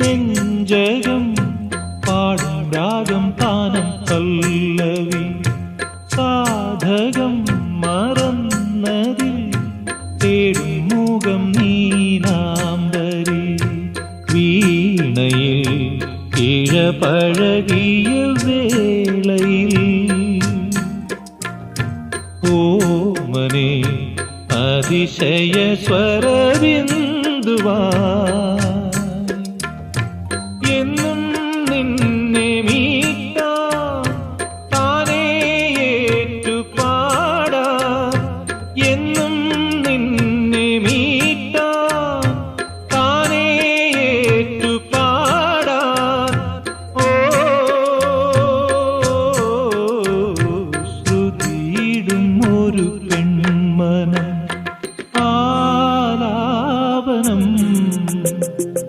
നെഞ്ചകം പാടും രാഗം താനം പല്ലവി സാധകം മറന്നതിൽ തേടും മുഖം നീനാംബരി വീണയിൽ ഇഴപഴകിയ വേളയിൽ ഓമനെ അതിശയ സ്വരബിന്ദുവാ